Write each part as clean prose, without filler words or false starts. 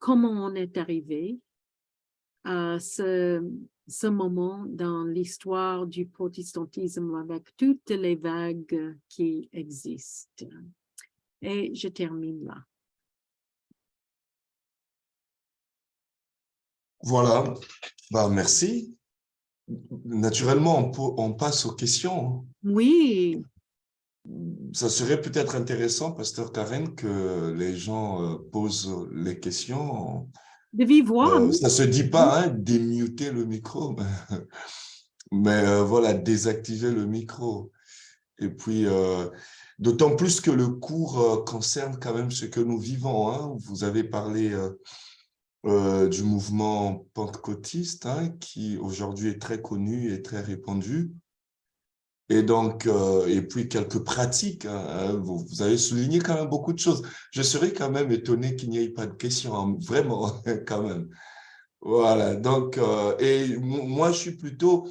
comment on est arrivé à ce moment dans l'histoire du protestantisme avec toutes les vagues qui existent. Et je termine là. Voilà, merci. Naturellement, on passe aux questions. Oui. Ça serait peut-être intéressant, Pasteur Karen, que les gens posent les questions. De vive voix. Ça ne se dit pas, hein, démuter le micro, mais voilà, désactiver le micro. Et puis, d'autant plus que le cours concerne quand même ce que nous vivons. Hein. Vous avez parlé du mouvement pentecôtiste, hein, qui aujourd'hui est très connu et très répandu. Et donc, et puis quelques pratiques, hein, vous avez souligné quand même beaucoup de choses. Je serais quand même étonné qu'il n'y ait pas de questions, hein, vraiment, quand même. Voilà, donc, et moi, je suis plutôt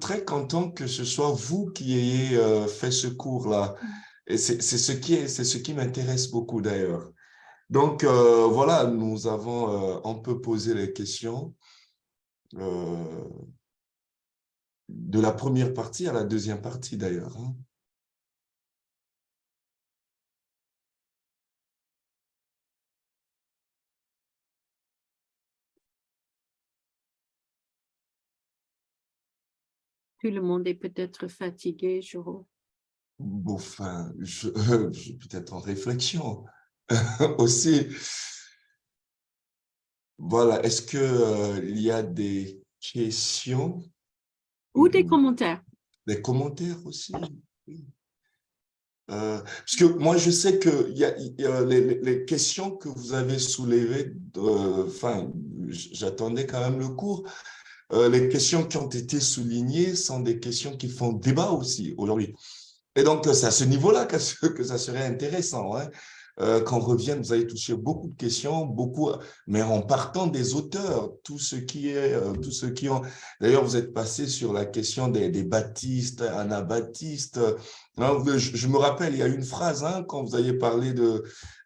très content que ce soit vous qui ayez fait ce cours-là. Et c'est ce qui m'intéresse beaucoup d'ailleurs. Donc, voilà, nous avons, on peut poser les questions de la première partie à la deuxième partie d'ailleurs. Hein. Tout le monde est peut-être fatigué, Jérôme. Bon, enfin, je peut-être en réflexion aussi. Voilà, est-ce que il y a des questions? Ou des commentaires. Des commentaires aussi. Oui. Parce que moi, je sais que il y a les questions que vous avez soulevées, enfin, j'attendais quand même le cours. Les questions qui ont été soulignées sont des questions qui font débat aussi aujourd'hui. Et donc, c'est à ce niveau-là que ça serait intéressant, hein. Qu'on revienne, vous avez touché beaucoup de questions, beaucoup, mais en partant des auteurs, tout ce qui est, tous ceux qui ont. D'ailleurs, vous êtes passé sur la question des baptistes, anabaptistes. Hein, je me rappelle, il y a une phrase, hein, quand vous aviez parlé de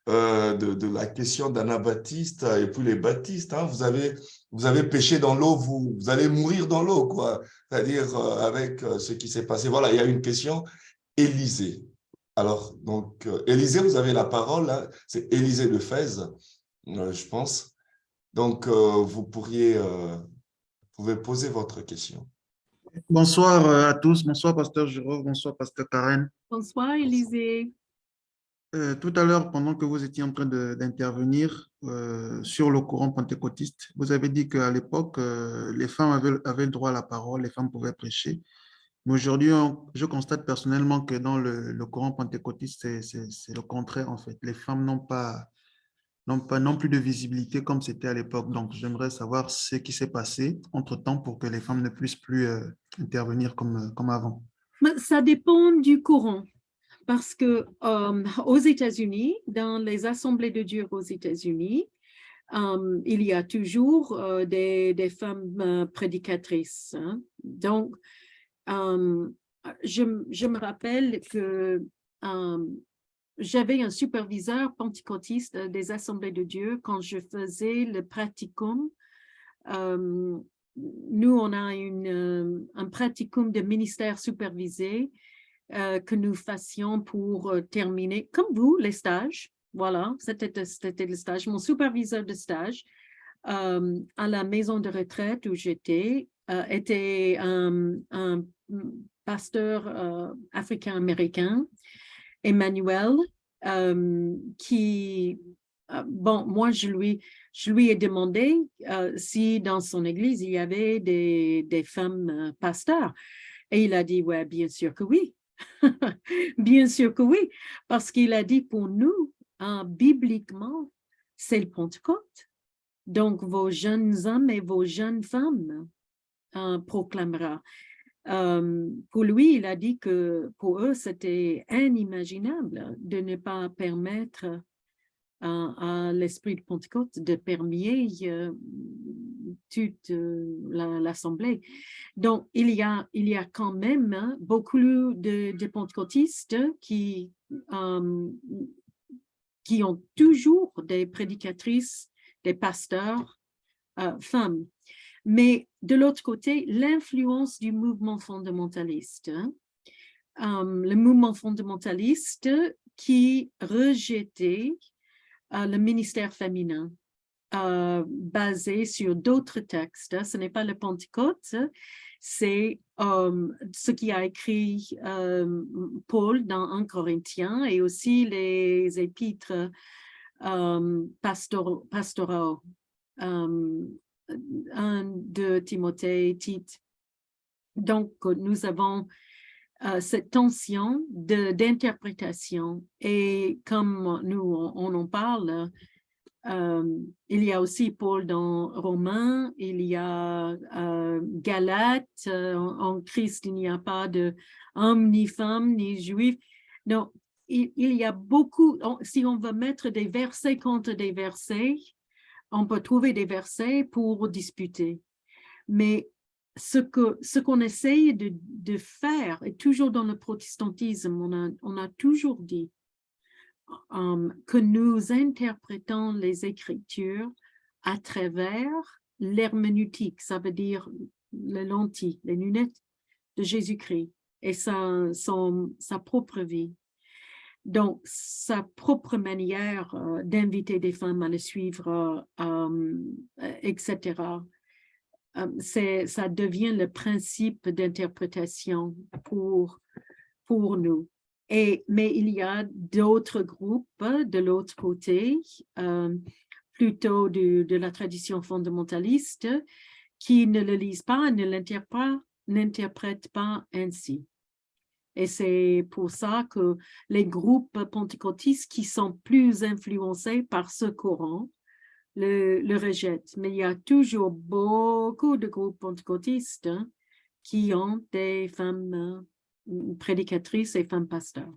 la question d'anabaptistes et puis les baptistes, hein, vous avez péché dans l'eau, vous allez mourir dans l'eau, quoi. C'est-à-dire, avec ce qui s'est passé. Voilà, il y a une question. Élisée. Alors, donc, Élisée, vous avez la parole, hein, c'est Élisée de Fès, je pense. Donc, vous pouvez poser votre question. Bonsoir à tous, bonsoir Pasteur Jérôme, bonsoir Pasteur Karen. Bonsoir, Élisée. Tout à l'heure, pendant que vous étiez en train d'intervenir sur le courant pentecôtiste, vous avez dit qu'à l'époque, les femmes avaient le droit à la parole, les femmes pouvaient prêcher. Mais aujourd'hui, je constate personnellement que dans le courant pentecôtiste, c'est le contraire en fait. Les femmes n'ont plus de visibilité comme c'était à l'époque. Donc, j'aimerais savoir ce qui s'est passé entre-temps pour que les femmes ne puissent plus intervenir comme avant. Ça dépend du courant. Parce que aux États-Unis, dans les assemblées de Dieu aux États-Unis, il y a toujours des femmes prédicatrices. Hein. Donc, je me rappelle que j'avais un superviseur pentecôtiste des assemblées de Dieu quand je faisais le pratiquum. Nous, on a un pratiquum de ministère supervisé que nous fassions pour terminer, comme vous, les stages. Voilà, c'était le stage. Mon superviseur de stage à la maison de retraite où j'étais était un pasteur africain-américain, Emmanuel, qui, bon, moi, je lui ai demandé si dans son église, il y avait des femmes pasteurs. Et il a dit, ouais, bien sûr que oui. Bien sûr que oui, parce qu'il a dit pour nous, bibliquement, c'est le Pentecôte. Donc, vos jeunes hommes et vos jeunes femmes proclamera. Pour lui, il a dit que pour eux, c'était inimaginable de ne pas permettre à l'esprit de Pentecôte de permeer toute l'assemblée. Donc, il y a quand même beaucoup de pentecôtistes qui ont toujours des prédicatrices des pasteurs femmes. Mais de l'autre côté, l'influence du mouvement fondamentaliste. Le mouvement fondamentaliste qui rejetait le ministère féminin basé sur d'autres textes. Ce n'est pas le Pentecôte, c'est ce qui a écrit Paul dans 1 Corinthiens et aussi les épîtres pastoraux, 1 de Timothée, Tite. Donc, nous avons cette tension d'interprétation et comme on en parle, il y a aussi Paul dans Romains, il y a Galates, en Christ il n'y a pas d'homme ni femme ni juif. Donc, il y a beaucoup, si on veut mettre des versets contre des versets, on peut trouver des versets pour disputer. Mais ce qu'on essaye de faire, et toujours dans le protestantisme, on a toujours dit que nous interprétons les Écritures à travers l'herméneutique, ça veut dire les lentilles, les lunettes de Jésus-Christ et sa propre vie. Donc, sa propre manière d'inviter des femmes à le suivre, etc. Ça devient le principe d'interprétation pour nous. Mais il y a d'autres groupes de l'autre côté, plutôt de la tradition fondamentaliste, qui ne le lisent pas, ne l'interprètent pas ainsi. Et c'est pour ça que les groupes pentecôtistes qui sont plus influencés par ce courant le rejettent. Mais il y a toujours beaucoup de groupes pentecôtistes qui ont des femmes prédicatrices et femmes pasteurs.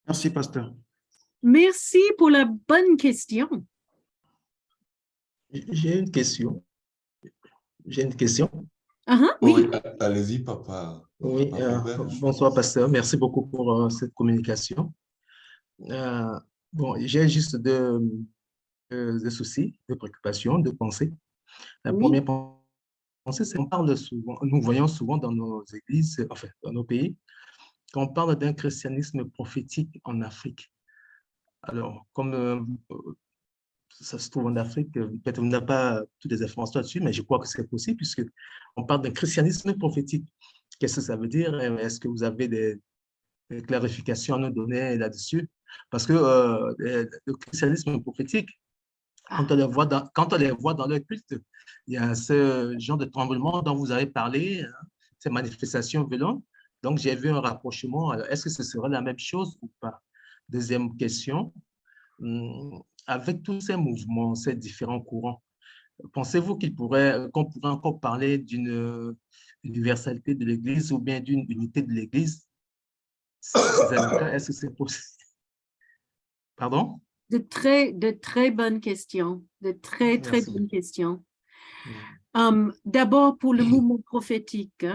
Merci, pasteur. Merci pour la bonne question. J'ai une question. Oui. Allez-y, papa. Oui, Papa Robert, bonsoir, pasteur. Merci beaucoup pour cette communication. Bon, j'ai juste deux soucis, deux préoccupations, deux pensées. La première pensée, c'est qu'on parle souvent, nous voyons souvent dans nos églises, enfin, dans nos pays, qu'on parle d'un christianisme prophétique en Afrique. Alors, comme ça se trouve en Afrique, peut-être on n'a pas toutes les informations là-dessus, mais je crois que c'est possible puisqu'on parle d'un christianisme prophétique. Qu'est-ce que ça veut dire? Est-ce que vous avez des clarifications à nous donner là-dessus? Parce que le christianisme prophétique, quand on les voit dans le culte, il y a ce genre de tremblement dont vous avez parlé, ces manifestations violentes. Donc, j'ai vu un rapprochement. Est-ce que ce serait la même chose ou pas? Deuxième question. Avec tous ces mouvements, ces différents courants, pensez-vous qu'on pourrait encore parler d'une universalité de l'Église ou bien d'une unité de l'Église? Si c'est le cas, est-ce que c'est possible? Pardon? De très bonnes questions. De très bonnes questions. D'abord, pour le mouvement prophétique,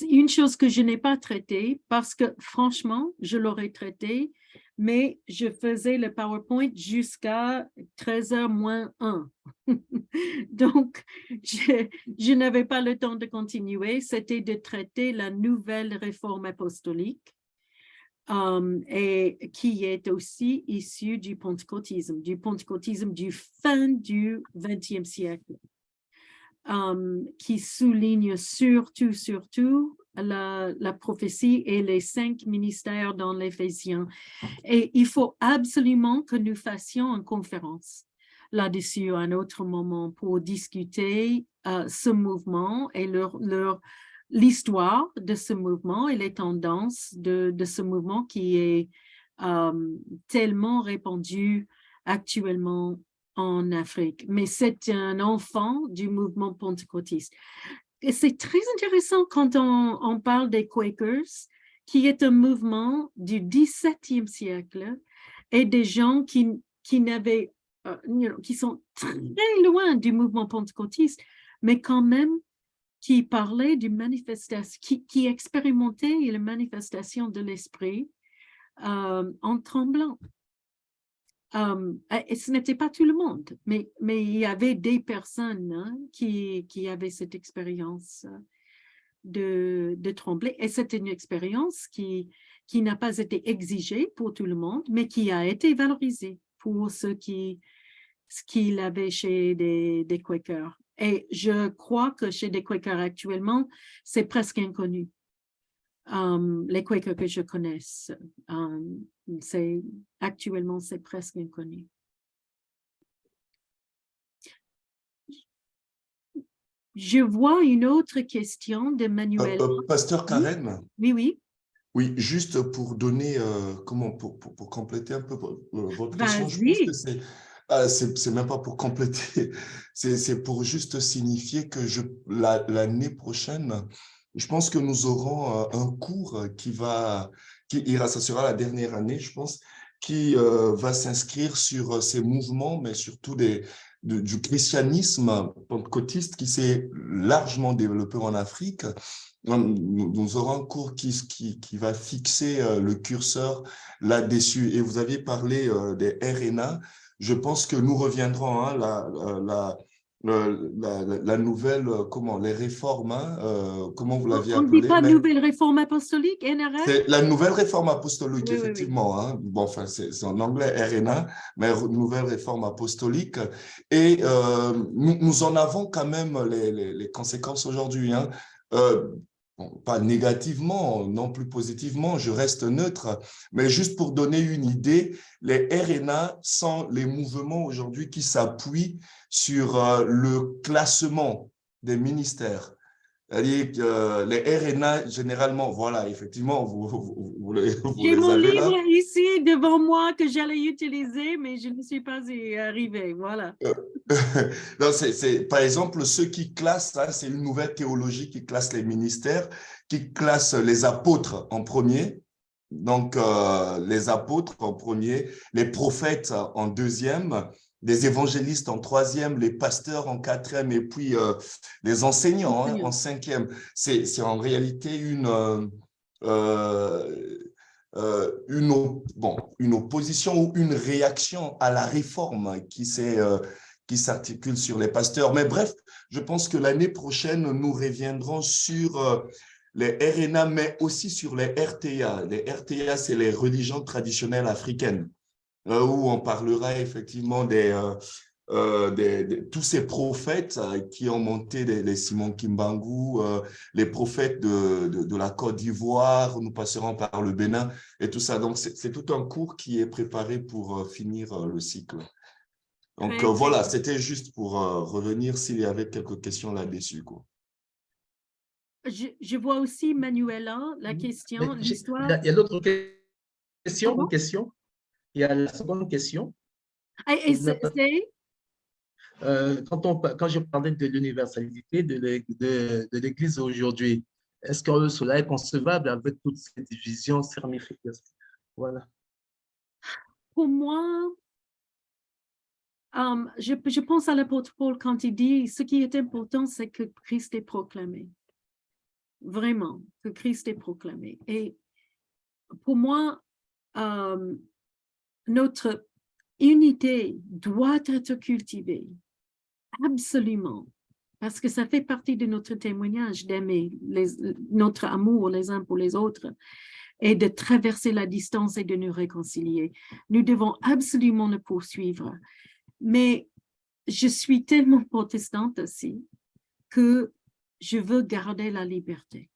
une chose que je n'ai pas traitée, parce que franchement, je l'aurais traité, mais je faisais le PowerPoint jusqu'à 13h moins 1. Donc, je n'avais pas le temps de continuer. C'était de traiter la nouvelle réforme apostolique et qui est aussi issue du pentecôtisme du fin du XXe siècle. Qui souligne surtout la prophétie et les 5 ministères dans l'Éphésiens. Et il faut absolument que nous fassions une conférence là-dessus à un autre moment pour discuter ce mouvement et l'histoire de ce mouvement et les tendances de ce mouvement qui est tellement répandu actuellement en Afrique, mais c'est un enfant du mouvement pentecôtiste. Et c'est très intéressant quand on parle des Quakers, qui est un mouvement du XVIIe siècle et des gens qui sont très loin du mouvement pentecôtiste, mais quand même qui parlaient d'une manifestation, qui expérimentaient la manifestation de l'esprit en tremblant. Et ce n'était pas tout le monde, mais il y avait des personnes qui avaient cette expérience de trembler. Et c'est une expérience qui n'a pas été exigée pour tout le monde, mais qui a été valorisée pour ceux qui l'avaient chez des Quakers. Et je crois que chez des Quakers actuellement, c'est presque inconnu. Les Quakers que je connaisse, actuellement, c'est presque inconnu. Je vois une autre question de Manuel. Pasteur Karen? Oui, oui. Oui, juste pour donner, pour compléter un peu votre question, je pense que c'est même pas pour compléter, c'est pour juste signifier que l'année prochaine, je pense que nous aurons un cours ça sera la dernière année, je pense, qui va s'inscrire sur ces mouvements, mais surtout du christianisme pentecôtiste qui s'est largement développé en Afrique. Nous aurons un cours qui va fixer le curseur là-dessus. Et vous aviez parlé des RNA. Je pense que nous reviendrons, la nouvelle, les réformes, comment vous l'aviez On ne dit appelé, pas mais nouvelle réforme apostolique, NRA? c'est la nouvelle réforme apostolique, Oui, oui, oui. effectivement. Hein. Bon, enfin, c'est en anglais RNA, mais nouvelle réforme apostolique. Et nous en avons quand même les conséquences aujourd'hui. Hein. Bon, pas négativement, non plus positivement, je reste neutre, mais juste pour donner une idée, les RNA sont les mouvements aujourd'hui qui s'appuient sur le classement des ministères. C'est-à-dire que les RNA, généralement, voilà, effectivement, vous J'ai les mon avez livre là. ici devant moi que j'allais utiliser, mais je ne suis pas arrivée. Voilà. Non, par exemple, ceux qui classent, ça, c'est une nouvelle théologie qui classe les ministères, qui classe les apôtres en premier. Donc, les apôtres en premier, les prophètes en deuxième, les évangélistes en troisième, les pasteurs en quatrième et puis les enseignants en cinquième. C'est en réalité une opposition ou une réaction à la réforme qui s'articule sur les pasteurs. Mais bref, je pense que l'année prochaine, nous reviendrons sur les RNA, mais aussi sur les RTA. Les RTA, c'est les religions traditionnelles africaines, où on parlera effectivement tous ces prophètes qui ont monté les Simon Kimbangu, les prophètes de la Côte d'Ivoire, nous passerons par le Bénin et tout ça. Donc, c'est tout un cours qui est préparé pour finir le cycle. Donc, voilà, c'était juste pour revenir s'il y avait quelques questions là-dessus, quoi. Je vois aussi, Manuela, la question, l'histoire. Il y a d'autres questions Pardon? ou questions? Il y a la seconde question. Et c'est… Quand je parlais de l'universalité de l'Église aujourd'hui, est-ce que cela est concevable avec toutes ces divisions, ces ramifications? Voilà. Pour moi, je pense à l'apôtre Paul quand il dit ce qui est important, c'est que Christ est proclamé. Vraiment, que Christ est proclamé. Et pour moi, notre unité doit être cultivée, absolument, parce que ça fait partie de notre témoignage d'aimer notre amour les uns pour les autres et de traverser la distance et de nous réconcilier. Nous devons absolument le poursuivre. Mais je suis tellement protestante aussi que je veux garder la liberté.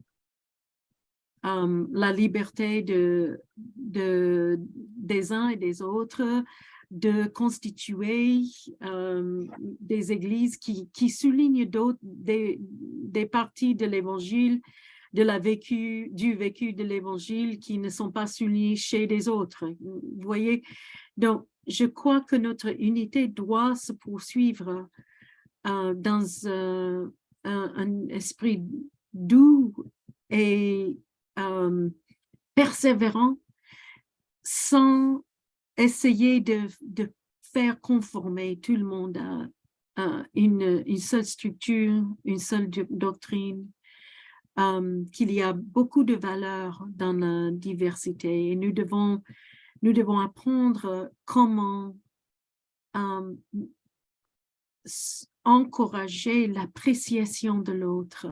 La liberté des uns et des autres de constituer des églises qui soulignent des parties de l'évangile, du vécu de l'évangile qui ne sont pas soulignées chez les autres. Vous voyez? Donc, je crois que notre unité doit se poursuivre dans un esprit doux et persévérant, sans essayer de faire conformer tout le monde à une seule structure, une seule doctrine, qu'il y a beaucoup de valeurs dans la diversité et nous devons apprendre comment encourager l'appréciation de l'autre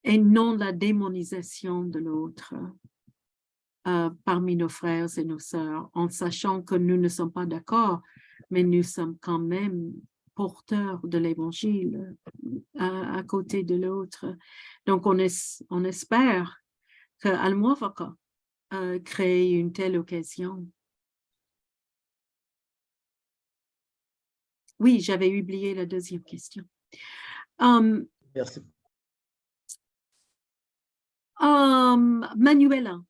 et non la démonisation de l'autre parmi nos frères et nos sœurs, en sachant que nous ne sommes pas d'accord, mais nous sommes quand même porteurs de l'Évangile à côté de l'autre. Donc, on espère que Al-Muwafaqa crée une telle occasion. Oui, j'avais oublié la deuxième question. Merci. Manuela,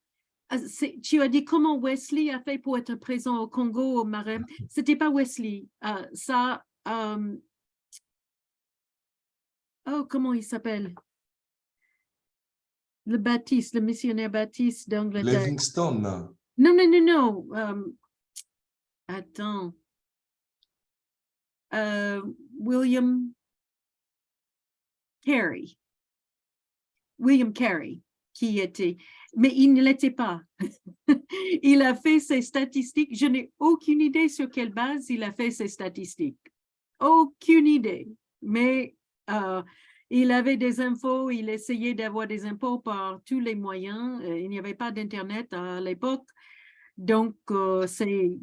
tu as dit comment Wesley a fait pour être présent au Congo, au Marais. C'était pas Wesley. Comment il s'appelle? Le Baptiste, le missionnaire Baptiste d'Angleterre. Livingstone. Non. Attends. William Carey. William Carey, qui était, mais il ne l'était pas. Il a fait ses statistiques. Je n'ai aucune idée sur quelle base il a fait ses statistiques. Aucune idée. Mais il avait des infos, il essayait d'avoir des infos par tous les moyens. Il n'y avait pas d'Internet à l'époque. Donc, c'est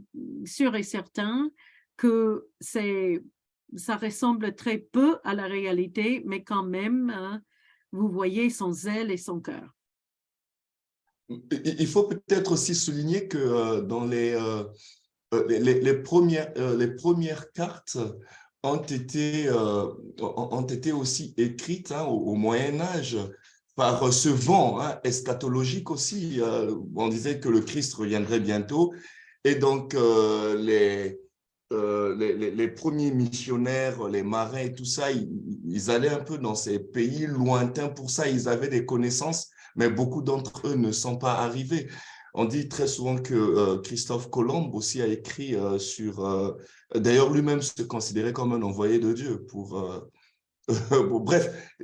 sûr et certain que ça ressemble très peu à la réalité, mais quand même, vous voyez son zèle et son cœur. Il faut peut-être aussi souligner que dans les premières cartes ont été aussi écrites au Moyen-Âge par ce vent eschatologique aussi. On disait que le Christ reviendrait bientôt. Et donc, les premiers missionnaires, les marins et tout ça, ils allaient un peu dans ces pays lointains pour ça. Ils avaient des connaissances, mais beaucoup d'entre eux ne sont pas arrivés. On dit très souvent que Christophe Colomb aussi a écrit sur... D'ailleurs, lui-même se considérait comme un envoyé de Dieu pour... bref,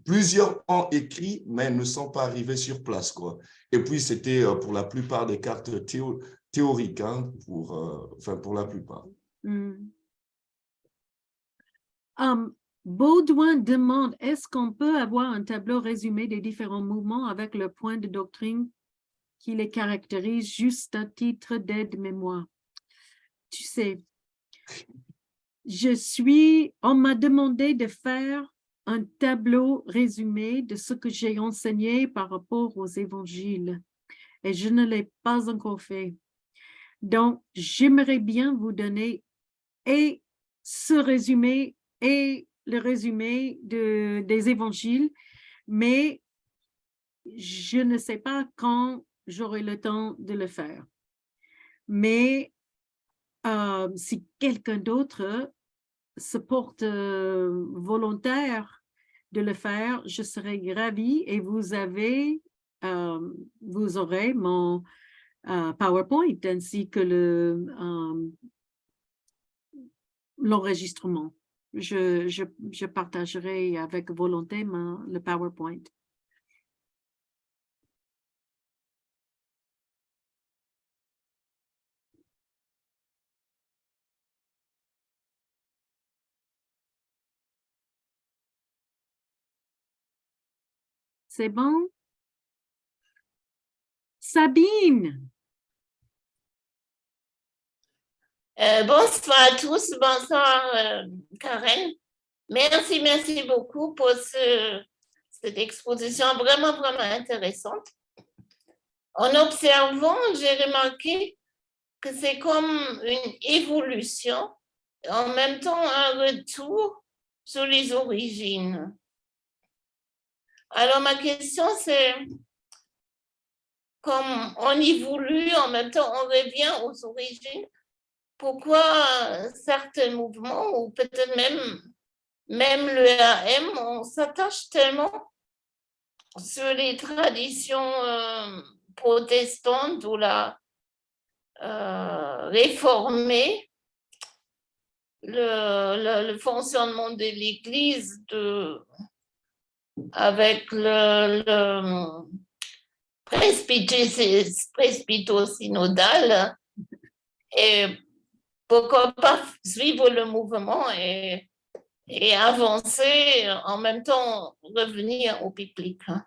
plusieurs ont écrit, mais ne sont pas arrivés sur place, quoi. Et puis, c'était pour la plupart des cartes théoriques, pour la plupart. Baudouin demande, est-ce qu'on peut avoir un tableau résumé des différents mouvements avec le point de doctrine qui les caractérise juste à titre d'aide-mémoire? Tu sais, on m'a demandé de faire un tableau résumé de ce que j'ai enseigné par rapport aux évangiles et je ne l'ai pas encore fait. Donc, j'aimerais bien vous donner et ce résumé et le résumé des évangiles, mais je ne sais pas quand j'aurai le temps de le faire. Mais si quelqu'un d'autre se porte volontaire de le faire, je serai ravie et vous aurez mon PowerPoint ainsi que l'enregistrement. Je partagerai avec volonté le PowerPoint. C'est bon? Sabine. Bonsoir à tous, bonsoir Karen. Merci beaucoup pour cette exposition vraiment intéressante. En observant, j'ai remarqué que c'est comme une évolution, en même temps un retour sur les origines. Alors ma question c'est, comme on évolue, en même temps on revient aux origines, pourquoi certains mouvements, ou peut-être même le AM, on s'attache tellement sur les traditions protestantes ou la réformée, le fonctionnement de l'Église avec le presbyto-synodal est pourquoi pas suivre le mouvement et avancer, en même temps revenir au biblique. Hein.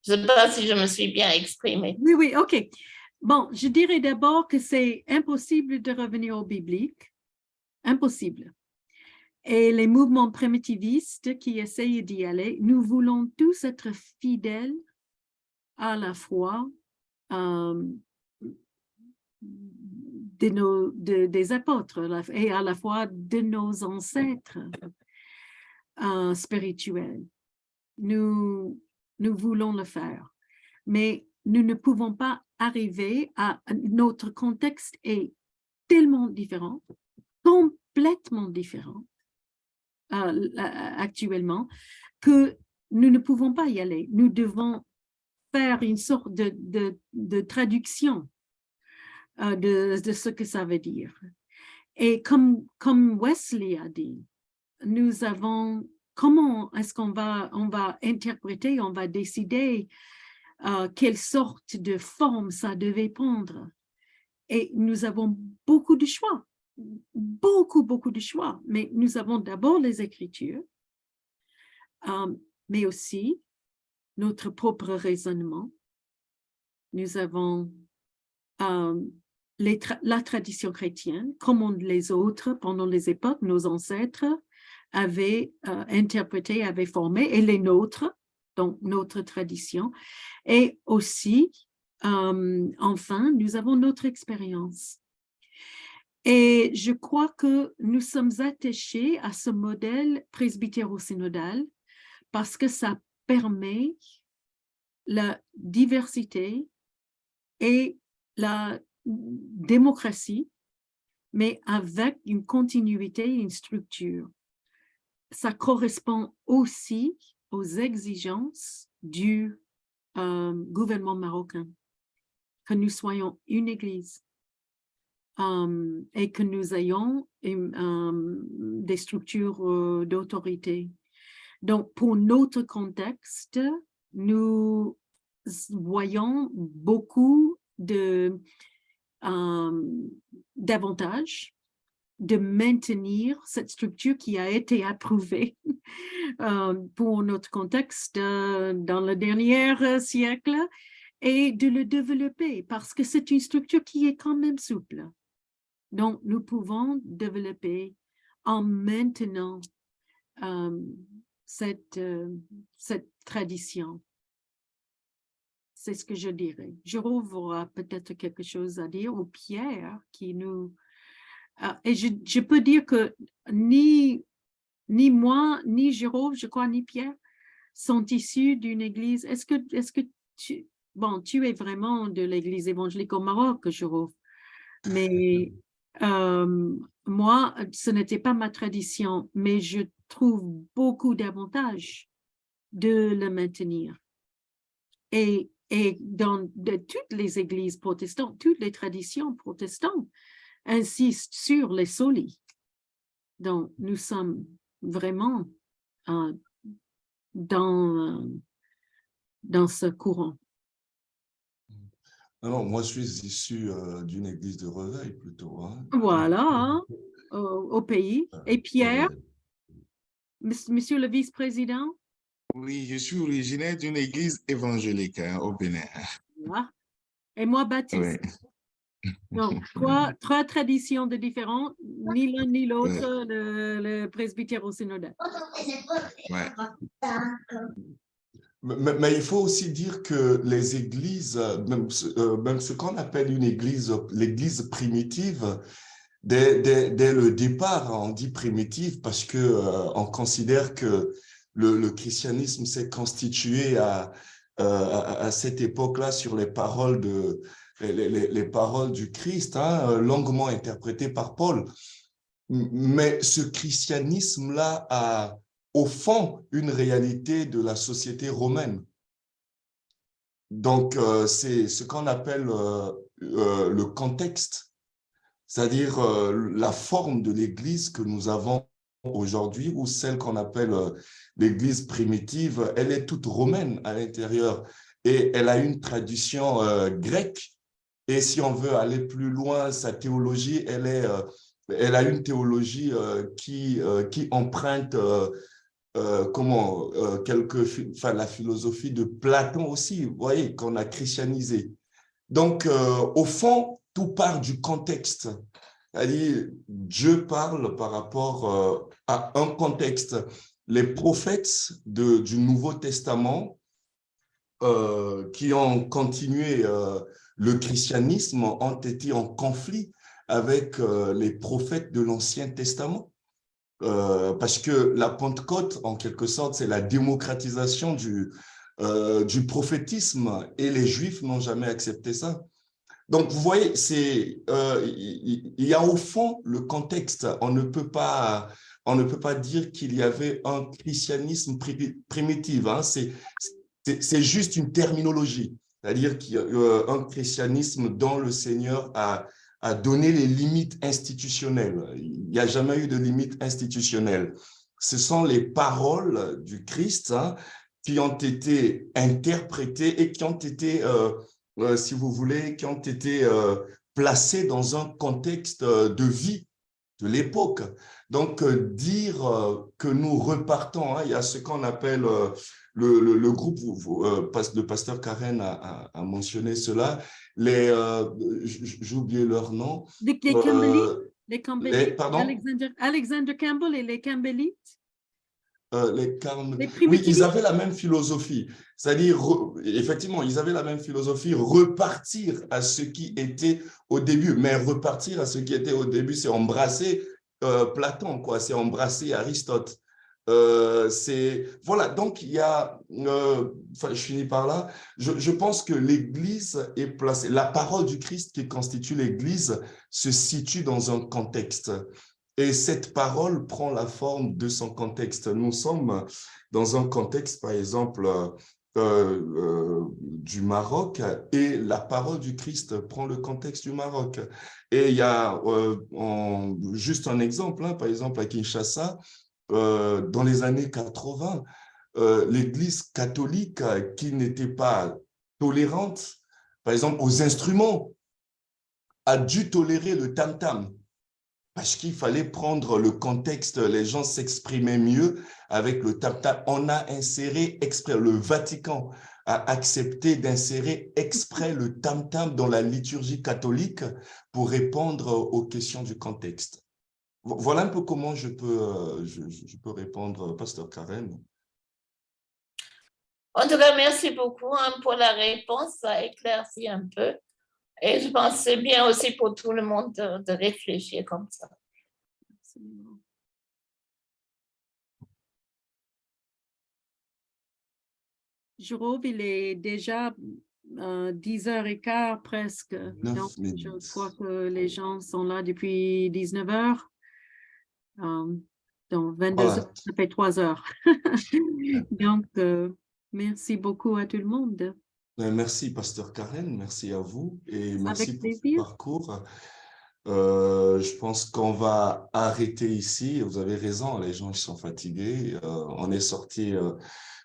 Je ne sais pas si je me suis bien exprimée. Oui, oui, OK. Bon, je dirais d'abord que c'est impossible de revenir au biblique. Impossible. Et les mouvements primitivistes qui essayent d'y aller, nous voulons tous être fidèles à la foi des apôtres et à la foi de nos ancêtres spirituels. Nous voulons le faire, mais nous ne pouvons pas arriver à notre contexte est tellement différent, complètement différent actuellement, que nous ne pouvons pas y aller. Nous devons faire une sorte de traduction de ce que ça veut dire. Et comme Wesley a dit, nous avons, comment est-ce qu'on va interpréter, on va décider quelle sorte de forme ça devait prendre. Et nous avons beaucoup de choix, beaucoup de choix. Mais nous avons d'abord les Écritures, mais aussi notre propre raisonnement. Nous avons la tradition chrétienne, comme les autres, pendant les époques, nos ancêtres avaient interprété, avaient formé, et les nôtres, donc notre tradition. Et aussi, enfin, nous avons notre expérience. Et je crois que nous sommes attachés à ce modèle presbytéro-synodal parce que ça permet la diversité et la démocratie, mais avec une continuité, une structure. Ça correspond aussi aux exigences du gouvernement marocain, que nous soyons une église et que nous ayons des structures d'autorité. Donc, pour notre contexte, nous voyons beaucoup d'avantages de maintenir cette structure qui a été approuvée pour notre contexte dans le dernier siècle et de le développer parce que c'est une structure qui est quand même souple. Donc, nous pouvons développer en maintenant cette tradition. C'est ce que je dirais. Jérôme aura peut-être quelque chose à dire, ou Pierre qui nous... et je peux dire que ni moi, ni Jérôme, je crois, ni Pierre sont issus d'une église. Est-ce que tu... Bon, tu es vraiment de l'église évangélique au Maroc, Jérôme. Mais moi, ce n'était pas ma tradition, mais je trouve beaucoup d'avantages de le maintenir. Et dans toutes les églises protestantes, toutes les traditions protestantes insistent sur les solis. Donc, nous sommes vraiment dans ce courant. Alors, moi, je suis issu d'une église de Reveil plutôt. Hein. Voilà, hein, au pays. Et Pierre, monsieur le vice-président? Oui, je suis originaire d'une église évangélique au Bénin. Voilà. Et moi, baptiste. Oui. Donc, trois traditions de différentes, ni l'un ni l'autre, le presbytéro-synodal. Ouais. Mais il faut aussi dire que les églises, même ce qu'on appelle une église, l'église primitive, dès le départ, on dit primitive parce qu'on considère que le christianisme s'est constitué à cette époque-là sur les paroles les paroles du Christ, hein, longuement interprétées par Paul. Mais ce christianisme-là a au fond une réalité de la société romaine. Donc, c'est ce qu'on appelle le contexte, c'est-à-dire la forme de l'Église que nous avons aujourd'hui, ou celle qu'on appelle l'Église primitive, elle est toute romaine à l'intérieur et elle a une tradition grecque. Et si on veut aller plus loin, sa théologie, elle elle a une théologie qui emprunte la philosophie de Platon aussi, vous voyez, qu'on a christianisé. Donc, au fond, tout part du contexte. C'est-à-dire, Dieu parle par rapport à un contexte. Les prophètes du Nouveau Testament qui ont continué le christianisme ont été en conflit avec les prophètes de l'Ancien Testament. Parce que la Pentecôte, en quelque sorte, c'est la démocratisation du prophétisme et les Juifs n'ont jamais accepté ça. Donc, vous voyez, il y a au fond le contexte. On ne peut pas dire qu'il y avait un christianisme primitif. Hein. C'est juste une terminologie. C'est-à-dire qu'il y a un christianisme dont le Seigneur a donné les limites institutionnelles. Il n'y a jamais eu de limites institutionnelles. Ce sont les paroles du Christ qui ont été interprétées et qui ont été si vous voulez, qui ont été placés dans un contexte de vie de l'époque. Donc, dire que nous repartons, il y a ce qu'on appelle le groupe, le pasteur Karen a mentionné cela, j'ai oublié leur nom. Les Campbellites, pardon? Alexander Campbell et les Campbellites. Oui, ils avaient la même philosophie. C'est-à-dire, effectivement, ils avaient la même philosophie, repartir à ce qui était au début. Mais repartir à ce qui était au début, c'est embrasser Platon, quoi. C'est embrasser Aristote. Voilà, donc il y a, je finis par là, je pense que l'Église est placée, la parole du Christ qui constitue l'Église se situe dans un contexte. Et cette parole prend la forme de son contexte. Nous sommes dans un contexte, par exemple, du Maroc, et la parole du Christ prend le contexte du Maroc. Et il y a juste un exemple, par exemple à Kinshasa, dans les années 80, l'Église catholique qui n'était pas tolérante, par exemple aux instruments, a dû tolérer le tam-tam. Parce qu'il fallait prendre le contexte, les gens s'exprimaient mieux avec le tam-tam. On a inséré exprès, le Vatican a accepté d'insérer exprès le tam-tam dans la liturgie catholique pour répondre aux questions du contexte. Voilà un peu comment je peux répondre, Pasteur Karen. En tout cas, merci beaucoup pour la réponse, ça éclaircit un peu. Et je pense que c'est bien aussi pour tout le monde de réfléchir comme ça. Absolument. Jérôme, il est déjà 10h15 presque. 9 Donc, minutes. je crois que les gens sont là depuis 19h. Donc, 22 Voilà. heures, ça fait 3 heures. Donc, merci beaucoup à tout le monde. Merci, Pasteur Karen. Merci à vous et merci Avec pour ce plaisir. parcours. Je pense qu'on va arrêter ici. Vous avez raison, les gens ils sont fatigués. On est sorti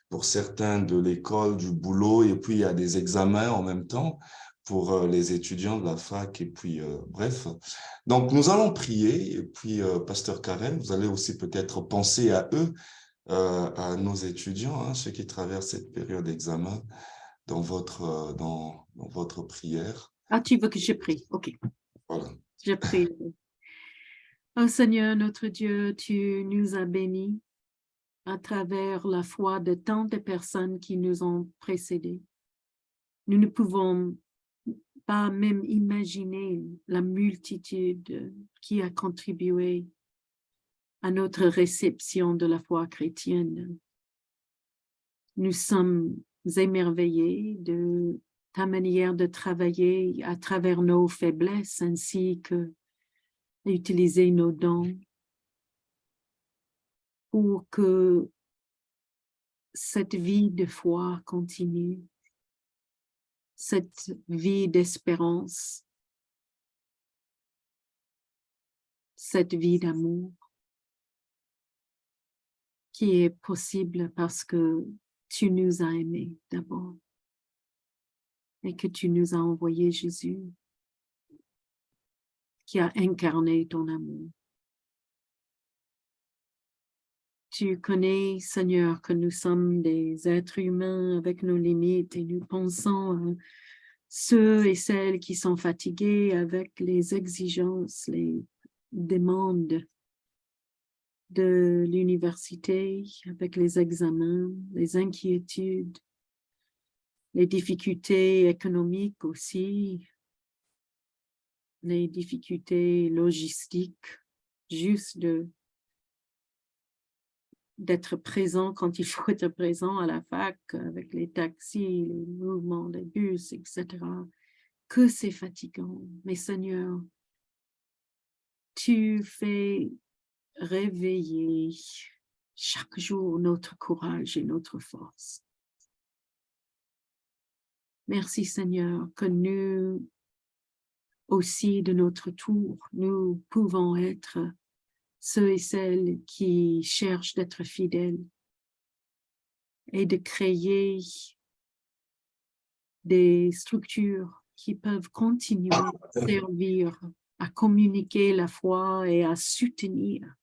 pour certains de l'école, du boulot, et puis il y a des examens en même temps pour les étudiants de la fac, et puis bref. Donc, nous allons prier, et puis Pasteur Karen, vous allez aussi peut-être penser à eux, à nos étudiants, ceux qui traversent cette période d'examen dans votre prière. Ah, tu veux que je prie? OK. Voilà. Je prie. Oh Seigneur, notre Dieu, tu nous as bénis à travers la foi de tant de personnes qui nous ont précédés. Nous ne pouvons pas même imaginer la multitude qui a contribué à notre réception de la foi chrétienne. Nous sommes émerveillés de ta manière de travailler à travers nos faiblesses ainsi que d'utiliser nos dons pour que cette vie de foi continue, cette vie d'espérance, cette vie d'amour qui est possible parce que tu nous as aimés d'abord et que tu nous as envoyé Jésus. qui a incarné ton amour. Tu connais, Seigneur, que nous sommes des êtres humains avec nos limites et nous pensons à ceux et celles qui sont fatigués avec les exigences, les demandes de l'université, avec les examens, les inquiétudes, les difficultés économiques aussi, les difficultés logistiques, juste d'être présent quand il faut être présent à la fac, avec les taxis, les mouvements des bus, etc. Que c'est fatigant. Mais Seigneur, tu fais réveiller chaque jour notre courage et notre force. Merci Seigneur que nous aussi de notre tour, nous pouvons être ceux et celles qui cherchent d'être fidèles et de créer des structures qui peuvent continuer à servir, à communiquer la foi et à soutenir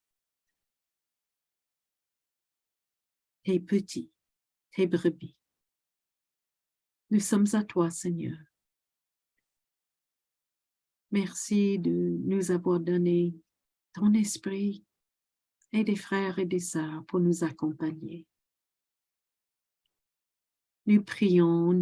tes petits, tes brebis. Nous sommes à toi, Seigneur. Merci de nous avoir donné ton esprit et des frères et des sœurs pour nous accompagner. Nous prions